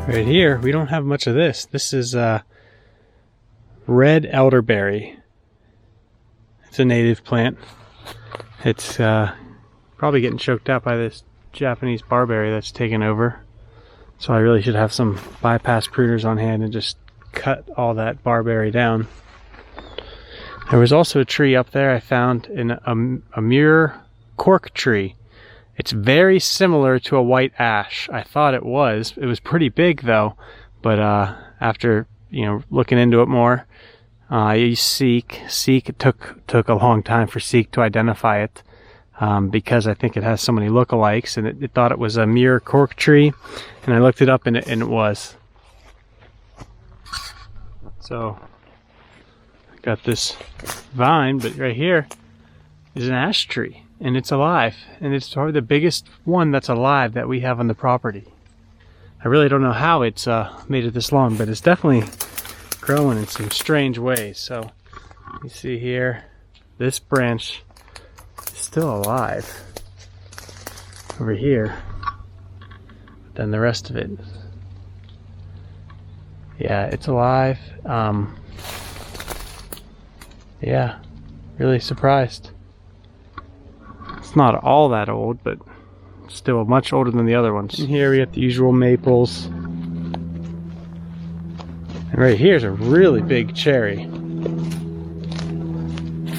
Right here, we don't have much of this. This is red elderberry. It's a native plant. It's probably getting choked out by this Japanese barberry that's taken over. So I really should have some bypass pruners on hand and just cut all that barberry down. There was also a tree up there I found in a muir cork tree. It's very similar to a white ash. I thought it was. It was pretty big though, but after looking into it more, I used Seek. Seek, it took a long time for Seek to identify it because I think it has so many lookalikes, and it thought it was a muir cork tree, and I looked it up and it was. So I got this vine, but right here is an ash tree. And it's alive, and it's probably the biggest one that's alive that we have on the property. I really don't know how it's made it this long, but it's definitely growing in some strange ways. So you see here, this branch is still alive over here, but then the rest of it, yeah, it's alive. Yeah, really surprised. It's not all that old, but still much older than the other ones. And here we have the usual maples. And right here is a really big cherry. I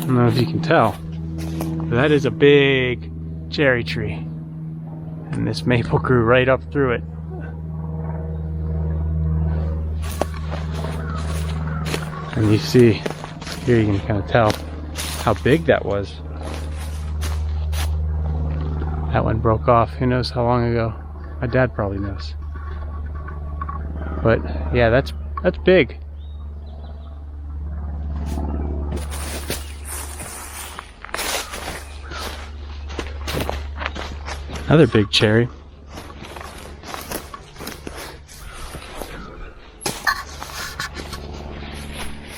don't know if you can tell, but that is a big cherry tree. And this maple grew right up through it. And you see, here you can kind of tell how big that was. That one broke off, who knows how long ago. My dad probably knows. But yeah, that's big. Another big cherry.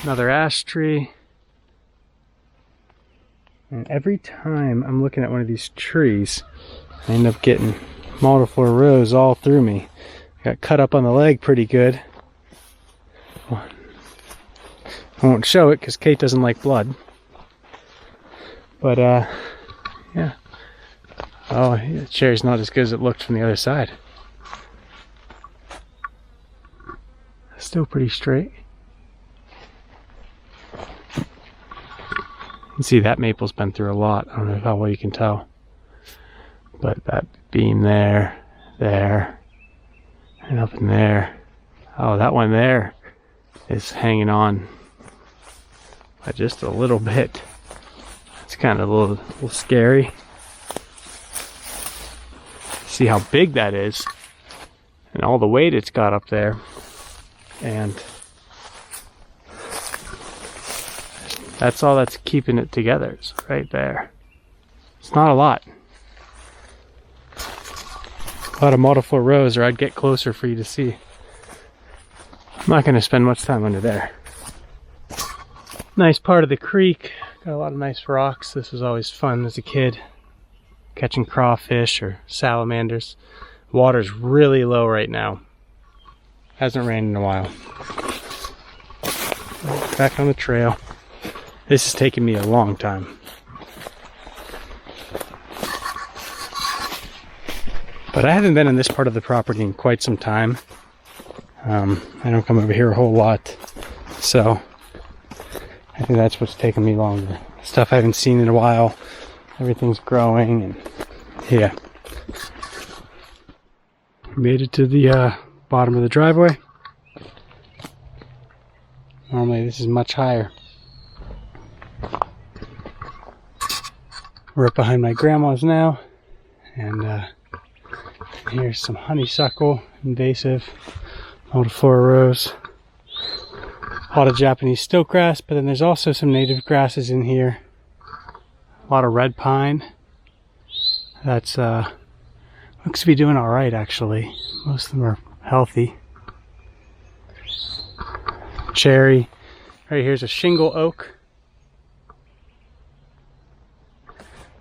Another ash tree. And every time I'm looking at one of these trees, I end up getting multiple rows all through me. Got cut up on the leg pretty good. I won't show it because Kate doesn't like blood. But yeah. Oh, the cherry's not as good as it looked from the other side. Still pretty straight. You can see that maple's been through a lot. I don't know how well you can tell. But that beam there, and up in there. Oh, that one there is hanging on by just a little bit. It's kind of a little scary. See how big that is and all the weight it's got up there. And that's all that's keeping it together, is right there. It's not a lot. A lot of multiple rows, or I'd get closer for you to see. I'm not going to spend much time under there. Nice part of the creek. Got a lot of nice rocks. This was always fun as a kid. Catching crawfish or salamanders. Water's really low right now. Hasn't rained in a while. Back on the trail. This is taking me a long time. But I haven't been in this part of the property in quite some time. I don't come over here a whole lot. So I think that's what's taking me longer. Stuff I haven't seen in a while. Everything's growing, and yeah. Made it to the bottom of the driveway. Normally this is much higher. We're up behind my grandma's now, and here's some honeysuckle, invasive, multiflora rose. A lot of Japanese stilt grass, but then there's also some native grasses in here. A lot of red pine. That's looks to be doing all right, actually. Most of them are healthy. Cherry. Right here's a shingle oak.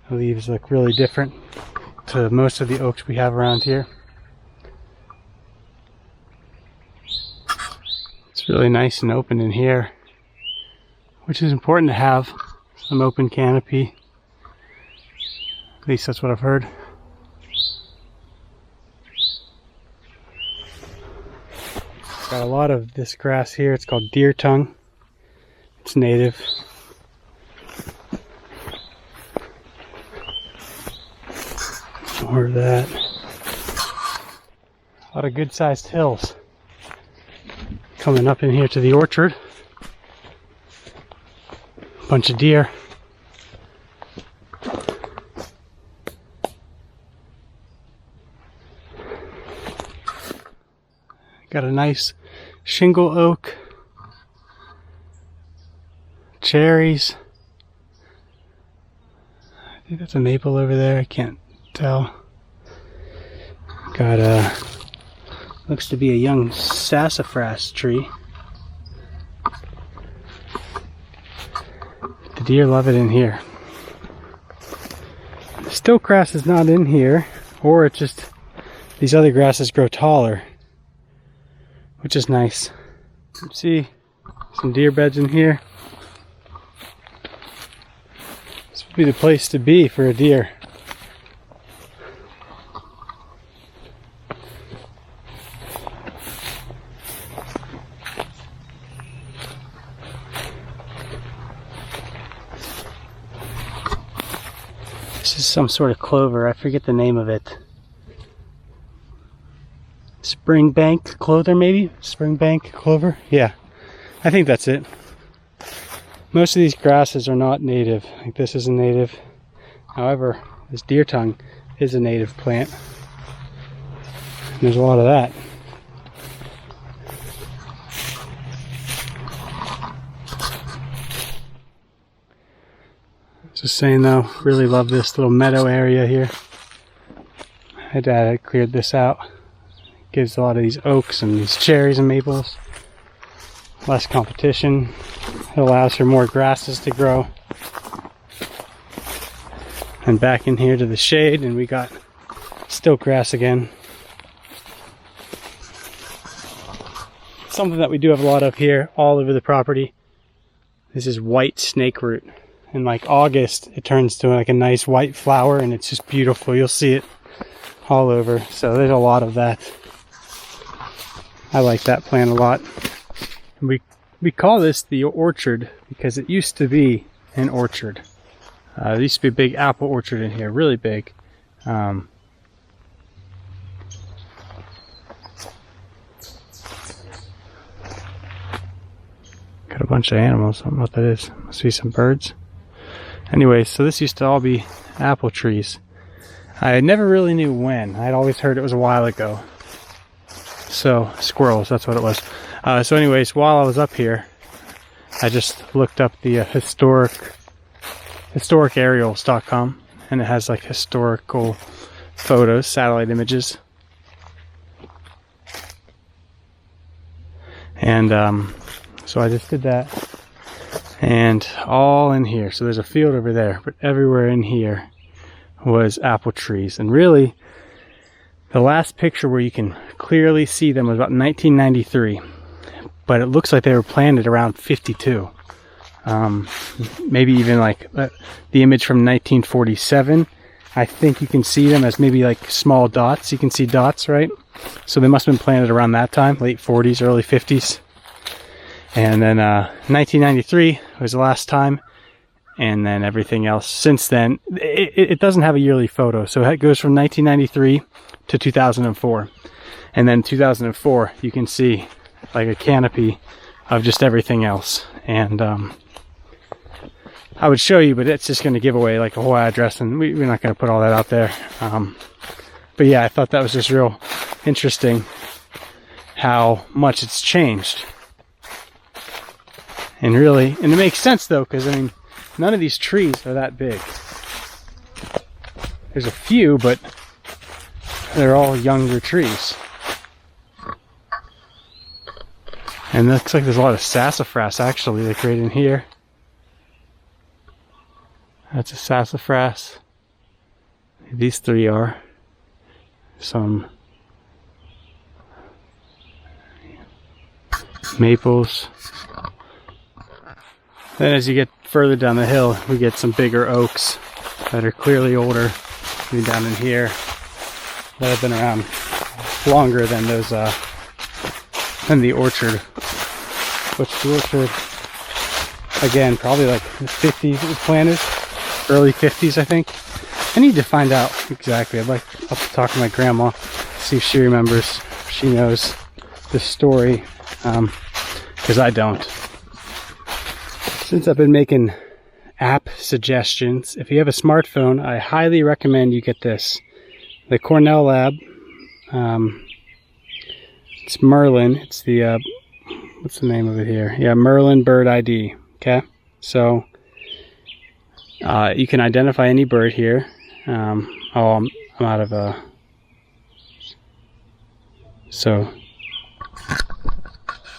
The leaves look really different to most of the oaks we have around here. It's really nice and open in here, which is important to have some open canopy. At least that's what I've heard. Got a lot of this grass here. It's called deer tongue. It's native. More of that. A lot of good-sized hills coming up in here to the orchard. Bunch of deer. Got a nice shingle oak, cherries. I think that's a maple over there, I can't tell. Got looks to be a young sassafras tree. The deer love it in here. The stilt grass is not in here, or it's just these other grasses grow taller, which is nice. You can see some deer beds in here. This would be the place to be for a deer. This is some sort of clover. I forget the name of it. Springbank clover, maybe? Springbank clover? Yeah, I think that's it. Most of these grasses are not native. Like this isn't native. However, this deer tongue is a native plant. And there's a lot of that. Just saying though, really love this little meadow area here. My dad had cleared this out. Gives a lot of these oaks and these cherries and maples. Less competition. It allows for more grasses to grow. And back in here to the shade, and we got stilt grass again. Something that we do have a lot of here, all over the property. This is white snake root. In like August, it turns to like a nice white flower, and it's just beautiful. You'll see it all over. So there's a lot of that. I like that plant a lot. We call this the orchard because it used to be an orchard. There used to be a big apple orchard in here, really big. Got a bunch of animals. I don't know what that is. Must be some birds. Anyway, so this used to all be apple trees. I never really knew when. I'd always heard it was a while ago. So, squirrels, that's what it was. So anyways, while I was up here, I just looked up the historicaerials.com, and it has like historical photos, satellite images. And so I just did that. And all in here, so there's a field over there, but everywhere in here was apple trees. And really, the last picture where you can clearly see them was about 1993, but it looks like they were planted around 52. Maybe even like the image from 1947. I think you can see them as maybe like small dots. You can see dots, right? So they must have been planted around that time, late 40s, early 50s. And then 1993 was the last time. And then everything else since then. It doesn't have a yearly photo, so it goes from 1993 to 2004. And then 2004, you can see like a canopy of just everything else. And I would show you, but it's just going to give away like a whole address, and we're not going to put all that out there. But yeah, I thought that was just real interesting how much it's changed. And really, and it makes sense though, because I mean, none of these trees are that big. There's a few, but they're all younger trees. And it looks like there's a lot of sassafras actually, like right in here. That's a sassafras. These three are. maples. Then as you get further down the hill, we get some bigger oaks that are clearly older. Maybe down in here that have been around longer than those than the orchard. Which the orchard, again, probably like the 50s it was planted, early 50s I think. I need to find out exactly. I'll talk to my grandma, see if she remembers, if she knows the story, because I don't. Since I've been making app suggestions, if you have a smartphone, I highly recommend you get this. The Cornell lab, it's Merlin, it's the, what's the name of it here? Yeah, Merlin Bird ID, okay? So, you can identify any bird here. I'm out of so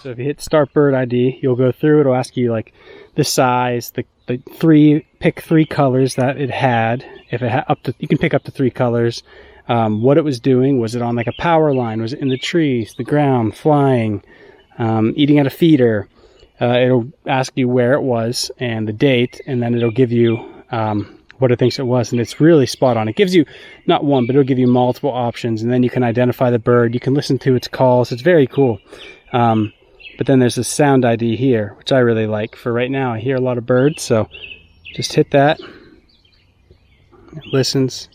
if you hit start bird ID, you'll go through, it'll ask you like the size, pick three colors that it had. If it had you can pick up to 3 colors. What it was doing, was it on like a power line, was it in the trees, the ground, flying, eating at a feeder. It'll ask you where it was and the date, and then it'll give you what it thinks it was, and it's really spot on. It gives you not one, but it'll give you multiple options, and then you can identify the bird, you can listen to its calls. It's very cool. But then there's a sound ID here, which I really like. For right now, I hear a lot of birds, so just hit that. It listens.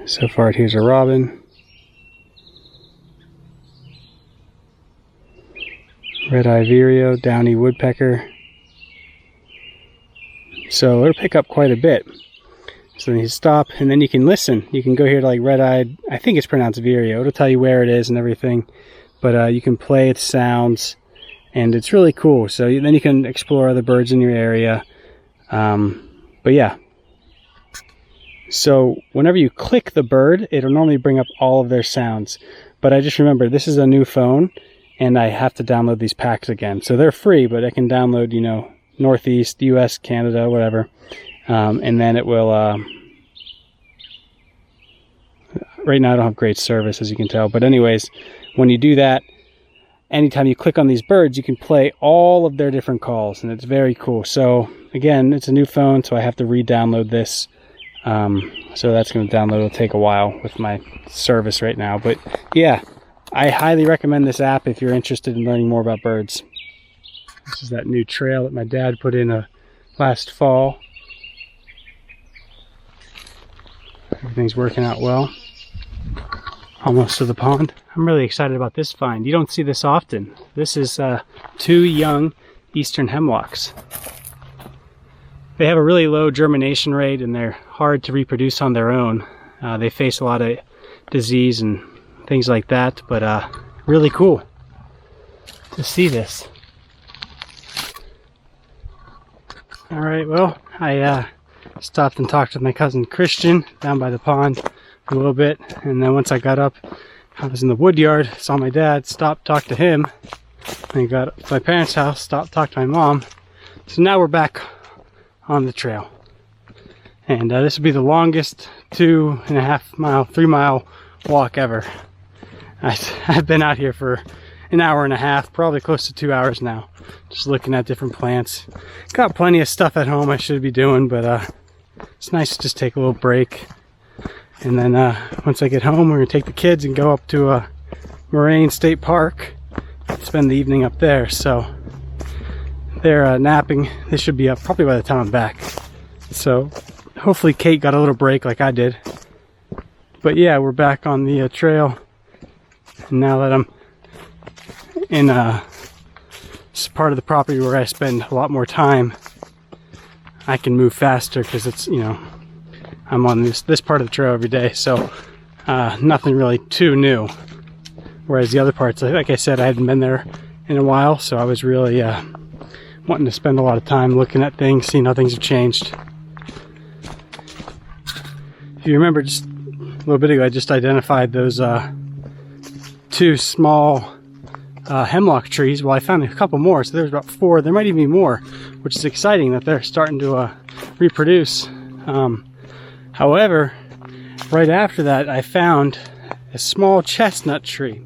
So far it hears a robin. Red-eye vireo, downy woodpecker. So it'll pick up quite a bit. So then you stop, and then you can listen. You can go here to like red-eyed, I think it's pronounced vireo. It'll tell you where it is and everything. But you can play its sounds, and it's really cool. So then you can explore other birds in your area. But yeah. So whenever you click the bird, it'll normally bring up all of their sounds. But I just remember, this is a new phone, and I have to download these packs again. So they're free, but I can download, you know, Northeast, US, Canada, whatever. And then it will, right now I don't have great service, as you can tell. But anyways, when you do that, anytime you click on these birds, you can play all of their different calls, and it's very cool. So again, it's a new phone, so I have to re-download this. So that's going to download. It'll take a while with my service right now. But yeah, I highly recommend this app if you're interested in learning more about birds. This is that new trail that my dad put in last fall. Everything's working out well. Almost to the pond. I'm really excited about this find. You don't see this often. This is 2 young eastern hemlocks. They have a really low germination rate, and they're hard to reproduce on their own. They face a lot of disease and things like that, but really cool to see this. Alright, well, I stopped and talked with my cousin Christian down by the pond for a little bit, and then once I got up, I was in the wood yard, saw my dad, stopped, talked to him, and got up to my parents' house, stopped, talked to my mom. So now we're back on the trail. And this will be the longest 2.5 mile, 3 mile walk ever. I've been out here for an hour and a half, probably close to 2 hours now, just looking at different plants. Got plenty of stuff at home I should be doing, but it's nice to just take a little break. And then once I get home, we're gonna take the kids and go up to Moraine State Park, spend the evening up there. So they're napping. They should be up probably by the time I'm back. So hopefully Kate got a little break like I did. But yeah, we're back on the trail. And now that I'm in this part of the property where I spend a lot more time, I can move faster because it's, you know, I'm on this part of the trail every day, so nothing really too new. Whereas the other parts, like I said, I hadn't been there in a while, so I was really wanting to spend a lot of time looking at things, seeing how things have changed. If you remember, just a little bit ago, I just identified those 2 small hemlock trees. Well, I found a couple more, so there's about 4. There might even be more, which is exciting that they're starting to reproduce. However, right after that, I found a small chestnut tree.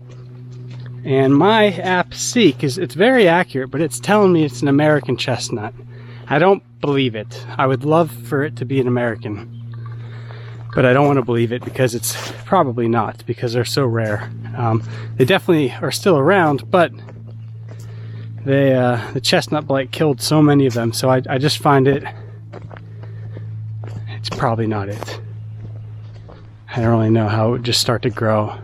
And my app Seek it's very accurate, but it's telling me it's an American chestnut. I don't believe it. I would love for it to be an American, but I don't want to believe it because it's probably not, because they're so rare. They definitely are still around, but the chestnut blight killed so many of them, so I just find it's probably not it. I don't really know how it would just start to grow.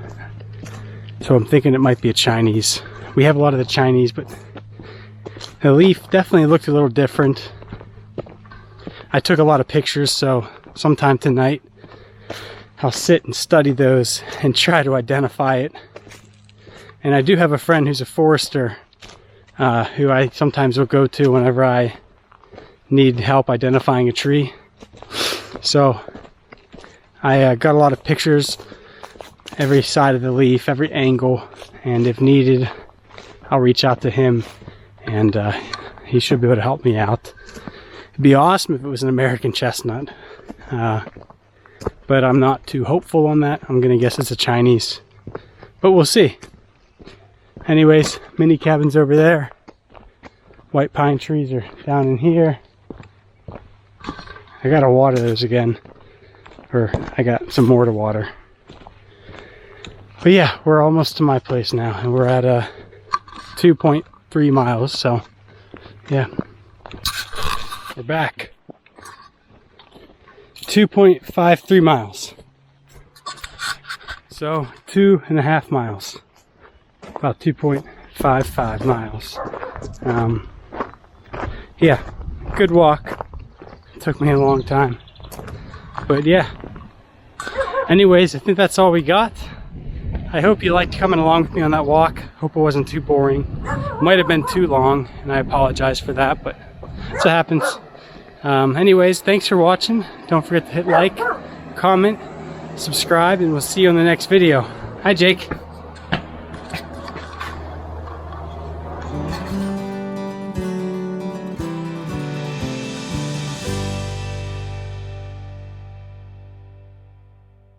So I'm thinking it might be a Chinese. We have a lot of the Chinese, but the leaf definitely looked a little different. I took a lot of pictures, so sometime tonight I'll sit and study those and try to identify it. And I do have a friend who's a forester who I sometimes will go to whenever I need help identifying a tree. So I got a lot of pictures, every side of the leaf, every angle, and if needed, I'll reach out to him and he should be able to help me out. It'd be awesome if it was an American chestnut, but I'm not too hopeful on that. I'm gonna guess it's a Chinese, but we'll see. Anyways, mini cabins over there. White pine trees are down in here. I gotta water those again, or I got some more to water. But yeah, we're almost to my place now, and we're at 2.3 miles, so yeah, we're back. 2.53 miles. So 2.5 miles. About 2.55 miles. Yeah, good walk. It took me a long time. But yeah. Anyways, I think that's all we got. I hope you liked coming along with me on that walk. Hope it wasn't too boring. Might have been too long, and I apologize for that, but that's what happens. Anyways, thanks for watching. Don't forget to hit like, comment, subscribe, and we'll see you in the next video. Hi, Jake.